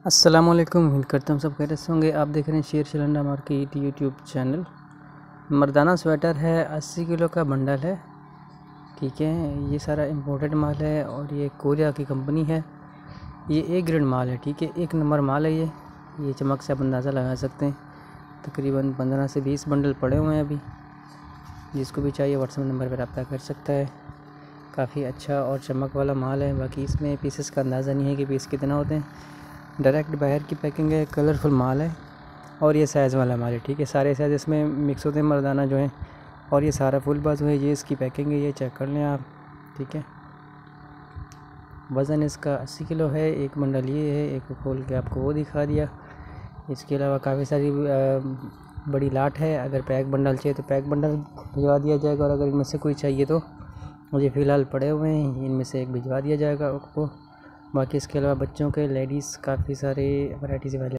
अस्सलामुअलैकुम, उम्मीद करता हूँ सब खैरियत से होंगे। आप देख रहे हैं शेर शलंडा मार्केट यूट्यूब चैनल। मर्दाना स्वेटर है, 80 किलो का बंडल है। ठीक है, ये सारा इम्पोर्टेड माल है और ये कोरिया की कंपनी है। ये ए ग्रेड माल है, ठीक है, 1 नंबर माल है। ये चमक से आप अंदाज़ा लगा सकते हैं। तकरीबन 15 से 20 बंडल पड़े हुए हैं अभी। जिसको भी चाहिए व्हाट्सएप नंबर पर रब्ता कर सकता है। काफ़ी अच्छा और चमक वाला माल है। बाकी इसमें पीसेस का अंदाज़ा नहीं है कि पीस कितना होते हैं। डायरेक्ट बाहर की पैकिंग है, कलरफुल माल है और ये साइज़ वाला माल है। ठीक है, सारे साइज़ इसमें मिक्स होते हैं मर्दाना जो है। और ये सारा फुल बाजू है। ये इसकी पैकिंग है, ये चेक कर लें आप। ठीक है, वज़न इसका 80 किलो है। एक बंडल ये है, एक खोल के आपको वो दिखा दिया। इसके अलावा काफ़ी सारी बड़ी लाट है। अगर पैक बंडल चाहिए तो पैक बंडल भिजवा दिया जाएगा, और अगर इनमें से कोई चाहिए तो मुझे फ़िलहाल पड़े हुए हैं, इनमें से एक भिजवा दिया जाएगा आपको। बाकी इसके अलावा बच्चों के, लेडीज़, काफ़ी सारे वैराइटीज़ अवेलेबल